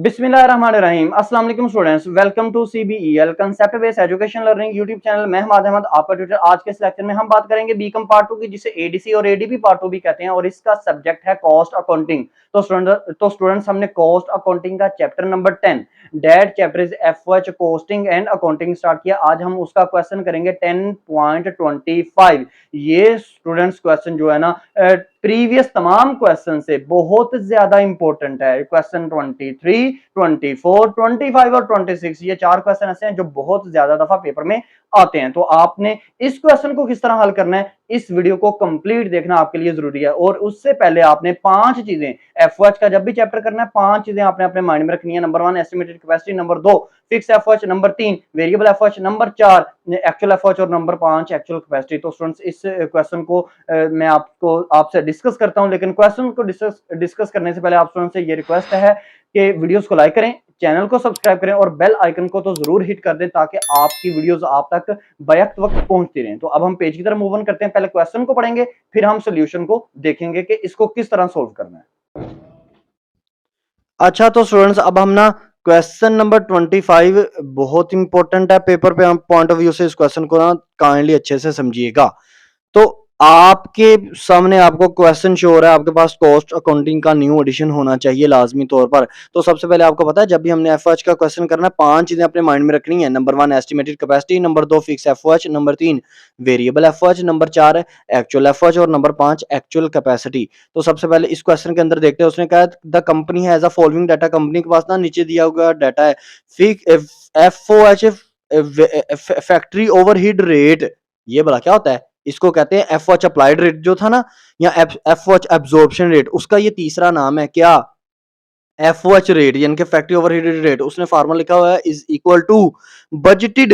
बिस्मिल्लाहिर्रहमानिर्रहीम। अस्सलाम वालेकुम students, welcome to CBEL concept based education learning YouTube channel. मैं हमाद अहमद आपका ट्यूटर। आज के इस लेक्चर में हम बात करेंगे बीकॉम पार्ट 2 की, जिसे ADC और ADB पार्ट 2 भी कहते हैं, और इसका सब्जेक्ट है कॉस्ट अकाउंटिंग। तो स्टूडेंट्स हमने कॉस्ट अकाउंटिंग का chapter number 10 that chapter is FOH costing and accounting start किया। आज हम उसका क्वेश्चन करेंगे 10.25। ये स्टूडेंट्स क्वेश्चन जो है ना प्रीवियस तमाम क्वेश्चन से बहुत ज्यादा इंपॉर्टेंट है। क्वेश्चन 23, 24, 25 और 26, ये चार क्वेश्चन ऐसे हैं जो बहुत ज्यादा दफा पेपर में आते हैं। तो आपने इस क्वेश्चन को किस तरह हल करना है, इस वीडियो को कंप्लीट देखना आपके लिए जरूरी है। और उससे पहले आपने 5 चीजें FOH का जब भी चैप्टर करना है, 5 चीजें आपने अपने माइंड में रखनी है। Number 1 estimated capacity, number 2 fix FOH, number 3 variable FOH, number 4 actual FOH और नंबर 5 एक्चुअल कैपेसिटी। तो स्टूडेंट्स इस क्वेश्चन को मैं आपसे डिस्कस करता हूं, लेकिन क्वेश्चन को डिस्कस करने से पहले आप स्टूडेंट से ये रिक्वेस्ट है कि वीडियोस को लाइक करें, चैनल को सब्सक्राइब करें और बेल आइकन को तो जरूर हिट कर दें ताकि आपकी वीडियोस आप तक बैक वक्त पहुंचती रहें। तो अब हम पेज की तरफ मूव ऑन करते हैं। पहले क्वेश्चन को पढ़ेंगे, फिर हम सोल्यूशन को देखेंगे कि इसको किस तरह सोल्व करना है। अच्छा, तो स्टूडेंट्स अब हम ना क्वेश्चन नंबर 25 बहुत इंपॉर्टेंट है पेपर पे, हम पॉइंट ऑफ व्यू से इस क्वेश्चन को ना काइंडली अच्छे से समझिएगा। तो आपके सामने आपको क्वेश्चन शो हो रहा है, आपके पास कॉस्ट अकाउंटिंग का न्यू एडिशन होना चाहिए लाजमी तौर पर। तो सबसे पहले आपको पता है जब भी हमने FOH का क्वेश्चन करना है, 5 चीजें अपने माइंड में रखनी है। Number 1 estimated capacity, number 2 fix FOH, number 3 variable FOH, number 4 actual FOH और नंबर 5 एक्चुअल कैपेसिटी। तो सबसे पहले इस क्वेश्चन के अंदर देखते हैं। उसने कहा the company has a following data. Company के पास ना नीचे दिया हुआ डाटा है। FOH फैक्ट्री ओवरहेड रेट, ये भला क्या होता है? इसको कहते हैं FOH अप्लाइड रेट जो था ना, या FOH एब्जॉर्प्शन रेट, उसका ये तीसरा नाम है क्या? FOH रेट, यानी कि फैक्ट्री ओवरहेड रेट। उसने फार्मूला लिखा हुआ है is equal to budgeted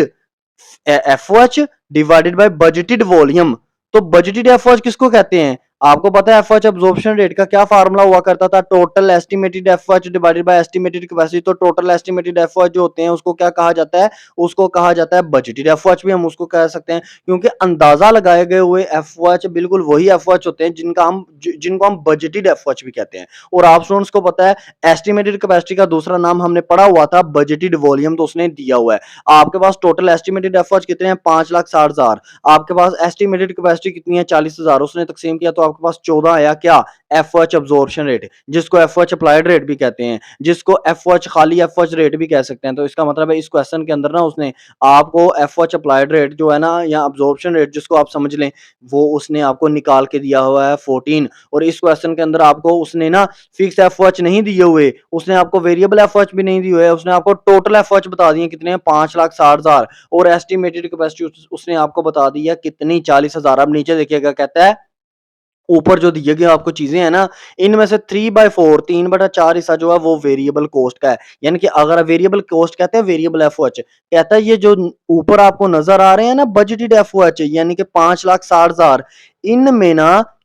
FOH divided by budgeted volume. तो बजटेड FOH किसको कहते हैं? आपको पता है FOH एब्जॉर्प्शन रेट का क्या फार्मूला हुआ करता था? Total estimated FOH divided bye estimated capacity. तो टोटल एस्टिमेटेड FOH जो होते हैं उसको क्या कहा जाता है? उसको कहा जाता है बजटेड FOH भी हम उसको कह सकते हैं, क्योंकि अंदाजा लगाए गए हुए FOH बिल्कुल वही FOH होते हैं जिनको हम बजटेड FOH भी कहते हैं। और आप स्टूडेंट्स को पता है एस्टिमेटेड कैपेसिटी का दूसरा नाम हमने पढ़ा हुआ था बजटेड वॉल्यूम, तो उसने दिया हुआ है। आपके पास टोटल एस्टिमेटेड FOH कितने हैं? 5,60,000। आपके पास एस्टिमेटेड कैपेसिटी कितनी है? 40,000। उसने तकसीम किया तो आपके पास 14 आया क्या? FOH एब्जॉर्प्शन रेट, जिसको FOH अप्लाइड रेट भी कहते हैं, जिसको FOH खाली FOH रेट भी कह सकते हैं। तो इसका मतलब है इस क्वेश्चन के अंदर ना उसने आपको FOH अप्लाइड रेट जो है ना, या एब्जॉर्प्शन रेट जिसको आप समझ लें, वो उसने आपको निकाल के दिया हुआ है 14। और इस क्वेश्चन के अंदर आपको उसने ना फिक्स FOH नहीं दिए हुए, उसने आपको वेरिएबल FOH भी नहीं दिए हुए, उसने आपको टोटल FOH बता दिए कितने हैं? 5,60,000। और एस्टिमेटेड कैपेसिटी उसने आपको बता दी है कितनी? 40,000। अब नीचे देखिएगा, कहता है ऊपर जो दिए गए आपको चीजें हैं ना, इनमें से 3/4 3/4 हिस्सा जो है वो वेरिएबल कॉस्ट का है। यानी कि अगर वेरिएबल कॉस्ट कहते हैं वेरिएबल FOH, कहता है ये जो ऊपर आपको नजर आ रहे हैं ना बजटेड FOH, यानी कि 5,60,000,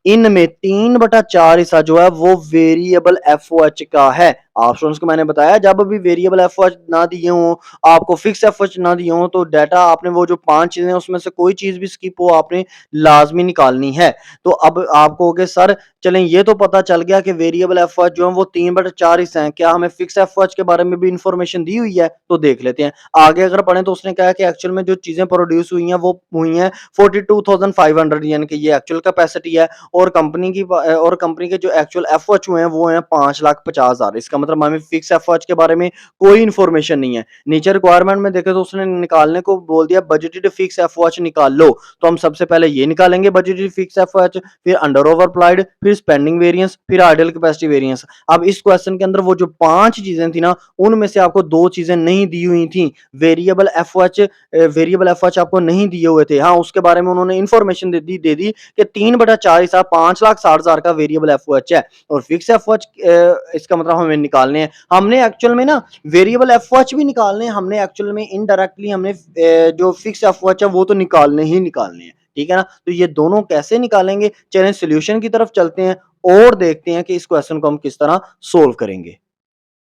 इनमें 3/4 हिस्सा जो है वो वेरिएबल FOH का है। आप स्टूडेंट्स को मैंने बताया जब भी वेरिएबल FOH ना दिए हों, आपको फिक्स FOH ना दिए हों, तो डाटा आपने वो जो 5 चीजें उसमें से कोई चीज भी स्किप हो आपने लाजमी निकालनी है। तो अब आप कहोगे सर चलें ये तो पता चल गया कि वेरिएबल FOH जो है वो 3/4 हिस्से हैं, क्या हमें फिक्स FOH के बारे में भी इंफॉर्मेशन दी हुई है? तो देख लेते हैं। आगे अगर पढ़ें तो उसने कहा कि एक्चुअल में जो चीजें प्रोड्यूस हुई हैं वो हुई हैं 42,500, यानी कि ये एक्चुअल कैपेसिटी है। और कंपनी के जो एक्चुअल FOH हुए हैं वो हैं 5,50,000। इसका मतलब हमें फिक्स FOH के बारे में कोई इंफॉर्मेशन नहीं है। नीचे रिक्वायरमेंट में देखें तो उसने निकालने को बोल दिया बजटेड फिक्स FOH निकाल लो। तो हम सबसे पहले ये निकालेंगे बजटेड फिक्स FOH, फिर अंडर ओवर अप्लाइड, फिर स्पेंडिंग वेरिएंस, फिर आइडल कैपेसिटी वेरिएंस। अब इस क्वेश्चन के अंदर वो जो 5 चीजें थी ना, उनमें से आपको 2 चीजें नहीं दी हुई थी। वेरिएबल FOH आपको नहीं दिए हुए थे। हाँ, उसके बारे में उन्होंने इंफॉर्मेशन दे दी कि 3/4 हिस्सा 5,60,000 का वेरिएबल FOH है, और फिक्स FOH इसका मतलब हमें निकालने हैं। हमने एक्चुअल में ना वेरिएबल FOH भी निकालने हैं, हमने एक्चुअल में इनडायरेक्टली हमने जो फिक्स FOH है वो तो निकालने हैं। ठीक है ना? तो ये दोनों कैसे निकालेंगे? चलें सॉल्यूशन की तरफ चलते हैं और देखते हैं कि इस क्वेश्चन को हम किस तरह सोल्व करेंगे।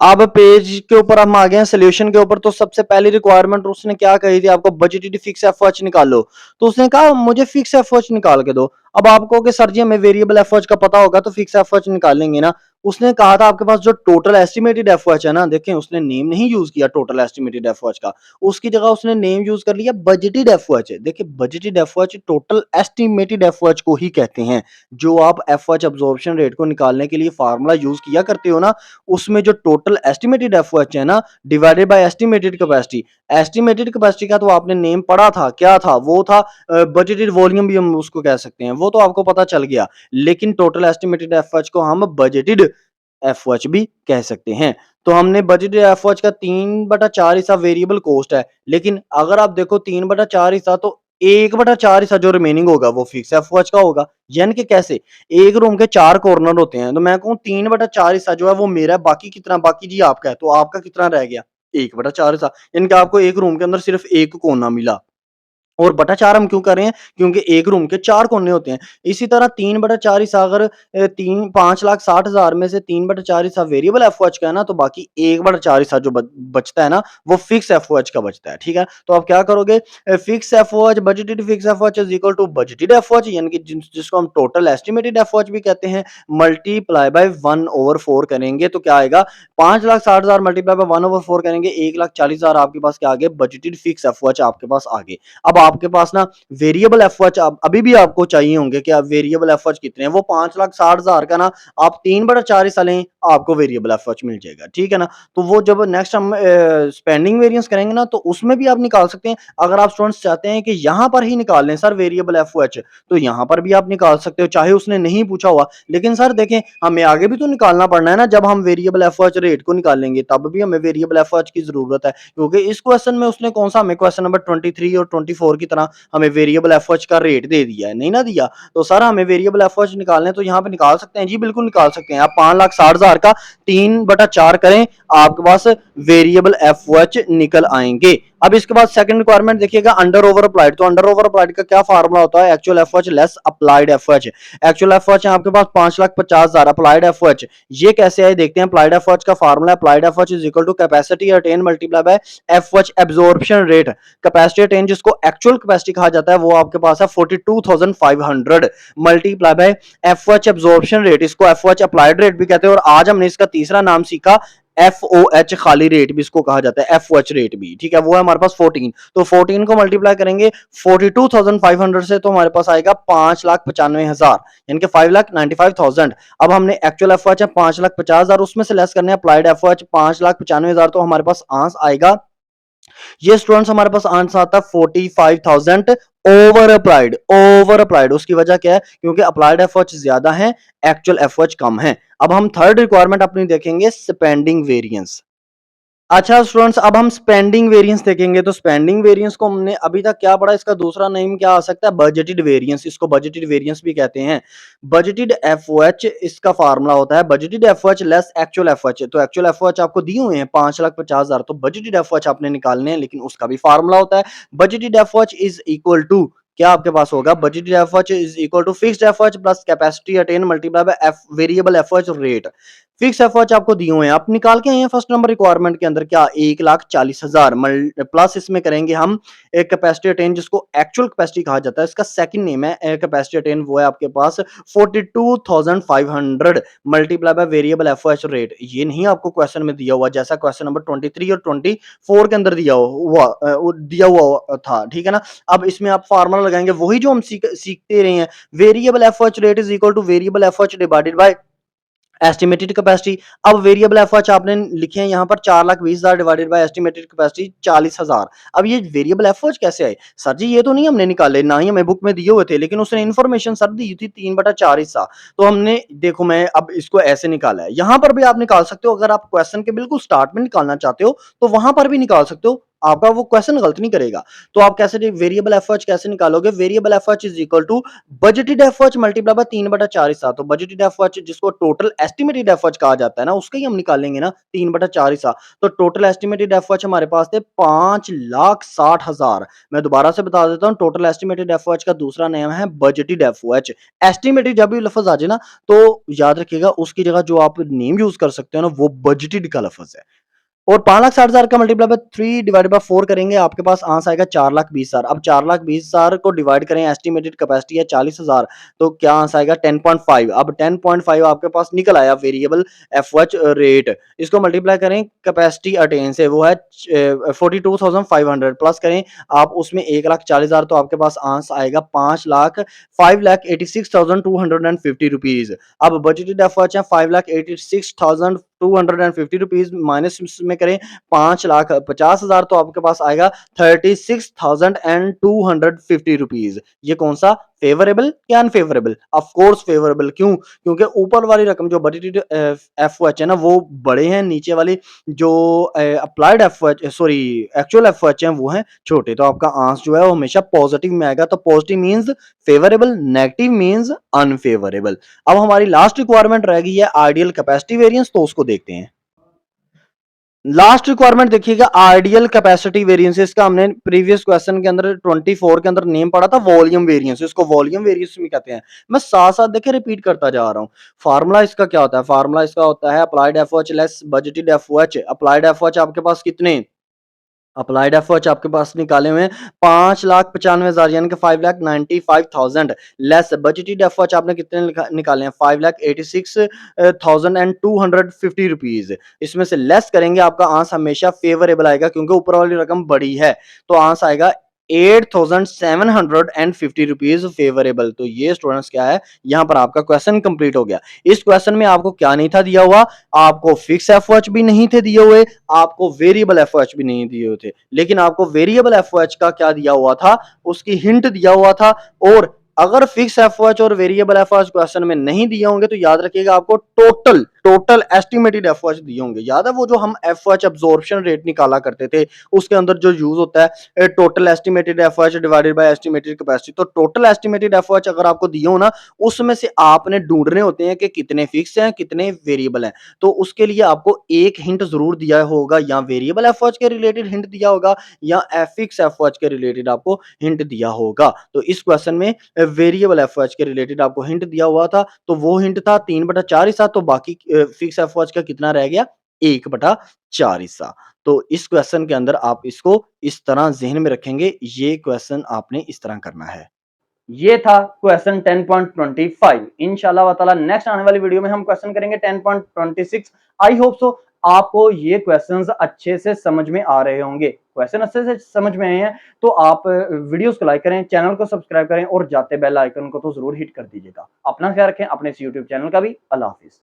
अब पेज के ऊपर हम आ गए हैं सोल्यूशन के ऊपर। तो सबसे पहली रिक्वायरमेंट उसने क्या कही थी? आपको बजटेड फिक्स FOH निकालो। तो उसने कहा मुझे फिक्स FOH निकाल के दो। अब आप कहोगे सर जी हमें वेरिएबल FOH का पता होगा तो फिक्स FOH निकालेंगे ना। उसने कहा था आपके पास जो टोटल एस्टिमेटेड एफओएच है ना, देखें उसने नेम नहीं यूज किया टोटल एस्टिमेटेड एफओएच का, उसकी जगह उसने नेम यूज कर लिया बजटेड एफओएच। देखिए budgeted FOH total estimated FOH को ही कहते हैं। जो आप एफओएच एब्जॉर्प्शन रेट को निकालने के लिए फार्मूला यूज किया करते हो ना, उसमें जो टोटल एस्टिमेटेड एफओएच है ना divided by estimated capacity, estimated capacity का तो आपने नेम पढ़ा था, क्या था वो था बजटेड वॉल्यूम भी हम उसको कह सकते हैं, वो तो आपको पता चल गया। लेकिन टोटल एस्टिमेटेड एफओएच को हम बजटेड एफओएच भी कह सकते हैं। तो हमने बजटेड एफओएच का 3/4 हिस्सा वेरिएबल कॉस्ट है, लेकिन अगर आप देखो 3/4 हिस्सा तो 1/4 हिस्सा जो रिमेनिंग होगा वो फिक्स एफओएच का होगा। यानी कि कैसे, एक रूम के 4 कॉर्नर होते हैं, तो मैं कहूँ 3/4 हिस्सा जो है वो मेरा है, बाकी कितना, बाकी जी आपका है, तो आपका कितना रह गया 1/4 हिस्सा। यानी कि आपको एक रूम के अंदर सिर्फ एक कोना मिला। और बटा 4 हम क्यों कर रहे हैं? क्योंकि एक रूम के 4 कोने होते हैं। इसी तरह 3/4 हिस्सा अगर 5,60,000 में से 3/4 हिस्सा वेरिएबल एफओएच का है ना, तो बाकी 1/4 हिस्सा जो बचता है ना, वो फिक्स एफओएच का बचता है। ठीक है? तो आप क्या करोगे? Fix FOH, budgeted fix FOH is equal to budgeted FOH, यानी कि जिसको हम टोटल एस्टिमेटेड एफओएच भी कहते हैं, मल्टीप्लाई बाय 1/4 करेंगे तो क्या आएगा? 5,60,000 मल्टीप्लाई बाय 1/4 करेंगे, 1,40,000 आपके पास क्या आ गए? बजटेड फिक्स एफओएच आपके पास आ गए। अब आपके पास ना वेरिएबल एफओएच अभी भी आपको चाहिए होंगे कि आप वेरिएबल एफओएच कितने हैं, वो 5,60,000 का ना आप 3/4 हिस्सा लें, आपको वेरिएबल एफओएच मिल जाएगा। ठीक है ना? तो वो जब नेक्स्ट हम स्पेंडिंग वेरिएंस करेंगे ना, तो उसमें भी आप निकाल सकते हैं। अगर आप स्टूडेंट्स चाहते हैं कि यहां पर ही निकाल लें सर वेरिएबल एफओएच, तो यहां पर भी आप निकाल सकते हो, चाहे उसने नहीं पूछा हुआ। लेकिन सर देखें, हमें आगे भी तो निकालना पड़ना है ना, जब हम वेरिएबल एफओएच रेट को निकालेंगे तब भी हमें वेरिएबल एफओएच की जरूरत है, क्योंकि इस क्वेश्चन में उसने कौन सा हमें क्वेश्चन नंबर 23 और 24 की तरह हमें वेरिएबल एफओएच का रेट दे दिया है, नहीं ना दिया। तो सर हमें वेरिएबल एफओएच निकालने, तो यहाँ पे निकाल सकते हैं जी, बिल्कुल निकाल सकते हैं। आप 5,60,000 का 3/4 करें, आपके पास वेरिएबल एफओएच निकल आएंगे। अब इसके बाद सेकंड रिक्वायरमेंट देखिएगा, अंडर ओवर अप्लाइड। तो अंडर ओवर अप्लाइड का क्या फार्मूला होता है? Actual FOH less applied FOH. Actual FOH है आपके पास 5,50,000, अप्लाइड एफओएच ये कैसे है देखते हैं। अप्लाइड एफओएच का formula, applied FOH is equal to capacity attain multiply by FOH absorption rate. Capacity attain जिसको एक्चुअल कैपेसिटी कहा जाता है, वो आपके पास है 42,500 multiply by FOH absorption rate, इसको एफओएच अप्लाइड रेट भी कहते हैं। और आज हमने इसका तीसरा नाम सीखा, एफओएच खाली रेट भी इसको कहा जाता है, एफओएच रेट भी। ठीक है, वो है हमारे पास 14। तो 14 को मल्टीप्लाई करेंगे 42,500 से, तो हमारे पास आएगा 5,95,000, यानी कि 5,95,000। अब हमने एक्चुअल एफओएच है 5,50,000, उसमें से लेस करने अप्लाइड एफओएच 5,95,000, तो हमारे पास आंसर आएगा, ये स्टूडेंट्स हमारे पास आंसर आता है 45,000 ओवर अप्लाइड। ओवर अप्लाइड उसकी वजह क्या है? क्योंकि अप्लाइड एफओएच ज्यादा है, एक्चुअल एफओएच कम है। अब हम थर्ड रिक्वायरमेंट अपनी देखेंगे, स्पेंडिंग वेरिएंस। अच्छा स्टूडेंट्स, अब हम स्पेंडिंग वेरिएंस देखेंगे। तो स्पेंडिंग वेरिएंस को हमने अभी तक क्या पढ़ा, इसका दूसरा नेम क्या आ सकता है? बजटेड वेरिएंस, इसको बजटेड वेरिएंस भी कहते हैं। बजटेड एफओएच इसका फार्मूला होता है, budgeted FOH less actual FOH. तो एक्चुअल एफओएच आपको दिए हुए हैं 5,50,000, तो बजटेड एफओएच आपने निकालने हैं, लेकिन उसका भी फार्मूला होता है, budgeted FOH is equal to, क्या आपके पास होगा? Budgeted FOH is equal to fixed FOH plus capacity attain multiply by F variable FOH rate. Fix FOH आपको दिए हुए हैं, आप निकाल के आए हैं फर्स्ट नंबर रिक्वायरमेंट के अंदर, क्या 1,40,000 प्लस इसमें करेंगे हम एक कैपेसिटी अटेन जिसको एक्चुअल कैपेसिटी कहा जाता है, इसका सेकंड नेम है कैपेसिटी अटेन, वो है आपके पास 42,500 multiply by variable FOH rate. ये नहीं आपको क्वेश्चन में दिया हुआ, जैसा क्वेश्चन नंबर 23 और 24 के अंदर दिया हुआ था। ठीक है ना? अब इसमें आप फार्मूला लगाएंगे वही जो हम सीखते रहे हैं, variable FOH rate is equal two variable FOH divided by estimated capacity. अब वेरिएबल एफओएच आपने लिखे हैं यहाँ पर 4,20,000 डिवाइडेड बाय एस्टिमेटेड कैपेसिटी 40,000। अब ये वेरिएबल एफओएच कैसे आए? सर जी ये तो नहीं हमने निकाले, ना ही हमें बुक में दिए हुए थे, लेकिन उसने इन्फॉर्मेशन सर दी थी 3/4 हिस्सा, तो हमने देखो मैं अब इसको ऐसे निकाला है। यहाँ पर भी आप निकाल सकते हो, अगर आप क्वेश्चन के बिल्कुल स्टार्ट में निकालना चाहते हो तो वहां पर भी निकाल सकते हो, आपका वो क्वेश्चन गलत नहीं करेगा। तो आप कैसे वेरिएबल एफओएच कैसे निकालोगे? Variable FOH is equal to budgeted FOH multiply by 3/4 हिस्सा। तो बजटेड एफओएच जिसको टोटल एस्टिमेटेड एफओएच कहा जाता है ना, उसका ही हम निकालेंगे ना 3/4 हिस्सा। तो टोटल एस्टिमेटेड एफओएच हमारे पास थे 5,60,000। मैं दोबारा से बता देता हूं, टोटल एस्टिमेटेड एफओएच का दूसरा नाम है बजटेड एफओएच। एस्टिमेटेड जब भी लफ्ज आ जाए ना, तो याद रखिएगा उसकी जगह जो आप नेम यूज कर सकते हो ना, वो बजटेड का लफ्ज है। और 5,60,000 का मल्टीप्लाई बाय 3 डिवाइडेड बाय 4 करेंगे, आपके पास आंसर आएगा 4,20,000। अब 4,20,000 को डिवाइड करें, एस्टिमेटेड कैपेसिटी है 40,000, तो क्या आंसर आएगा 10.5। अब 10.5 आपके पास निकल आया वेरिएबल एफओएच रेट। इसको मल्टीप्लाई करें कैपेसिटी अटेन से, वो है 42,500, प्लस करें आप उसमें 1,40,000, तो आपके पास आंसर आएगा 5,86,250 रुपीज। अब बजटेड एफओएच है 5,86,250 रुपीज, माइनस में करें 5,50,000, तो आपके पास आएगा 36,250 रुपीज। ये कौन सा, फेवरेबल या अनफेवरेबल? Of course favourable. क्यों? क्योंकि ऊपर वाली रकम जो बजटेड एफओएच है ना वो बड़े हैं, नीचे वाली जो applied FOH sorry actual FOH हैं वो हैं छोटे। तो आपका आंसर जो है वो हमेशा पॉजिटिव में आएगा। तो positive means favourable, negative means unfavourable. अब हमारी लास्ट रिक्वायरमेंट रह गई है आइडियल कैपेसिटी वेरिएंस, तो उसको देखते हैं। लास्ट रिक्वायरमेंट देखिएगा, आइडियल कैपेसिटी वेरिएंस। इसका हमने प्रीवियस क्वेश्चन के अंदर 24 के अंदर नेम पढ़ा था वॉल्यूम वेरिएंस, इसको वॉल्यूम वेरिएंस भी कहते हैं। मैं साथ साथ देखिए रिपीट करता जा रहा हूं। फार्मूला इसका क्या होता है? फार्मूला इसका होता है applied FOH less budgeted FOH. Applied FOH आपके पास कितने, अप्लाइड एफओएच आपके पास निकाले हुए हैं 5,95,000 यानी कि 5,95,000 लेस बजटेड एफओएच आपने कितने निकाले हैं 5,86,250 रुपीज। इसमें से लेस करेंगे, आपका आंसर हमेशा फेवरेबल आएगा क्योंकि ऊपर वाली रकम बड़ी है, तो आंसर आएगा 8,750 रुपीज फेवरेबल। तो ये स्टूडेंट्स क्या है, यहां पर आपका क्वेश्चन कंप्लीट हो गया। इस क्वेश्चन में आपको क्या नहीं था दिया हुआ, आपको फिक्स एफओएच भी नहीं थे दिए हुए, आपको वेरिएबल एफओएच भी नहीं दिए हुए थे, लेकिन आपको वेरिएबल एफओएच का क्या दिया हुआ था, उसकी हिंट दिया हुआ था। और अगर फिक्स एफओएच और वेरिएबल एफओएच क्वेश्चन में नहीं दिए होंगे तो याद रखिएगा आपको टोटल एस्टिमेटेड एफओएच दिए होंगे। याद है वो जो हम एफओएच अब्जॉर्प्शन रेट निकाला करते थे, उसके अंदर जो यूज होता है total estimated FOH divided by estimated capacity. तो टोटल एस्टिमेटेड एफओएच अगर आपको दिए हो ना, उसमें से आपने ढूंढने होते हैं कि कितने फिक्स हैं कितने वेरिएबल हैं। तो उसके लिए आपको एक हिंट जरूर दिया होगा, या वेरिएबल एफओएच के रिलेटेड हिंट दिया होगा या फिक्स एफओएच के रिलेटेड आपको हिंट दिया होगा। तो इस क्वेश्चन में वेरिएबल एफओएच के रिलेटेड आपको हिंट दिया हुआ था, तो वो हिंट था 3/4 हिस्सा, तो बाकी फिक्स एफओएच का कितना रह गया, 1/4 हिस्सा। तो इस क्वेश्चन के अंदर आप इसको इस तरह ज़हन में रखेंगे, ये क्वेश्चन आपने इस तरह करना है। ये था क्वेश्चन 10.25। इंशाल्लाह ताला नेक्स्ट आने वाली वीडियो में हम क्वेश्चन करेंगे 10.26। आई होप सो आपको ये क्वेश्चंस अच्छे से समझ में आ रहे होंगे। क्वेश्चन अच्छे से समझ में आए हैं तो आप वीडियोस को लाइक करें, चैनल को सब्सक्राइब करें और जाते बेल आइकन को तो जरूर हिट कर दीजिएगा। अपना ख्याल रखें, अपने इस यूट्यूब चैनल का भी। अल्लाह हाफिज।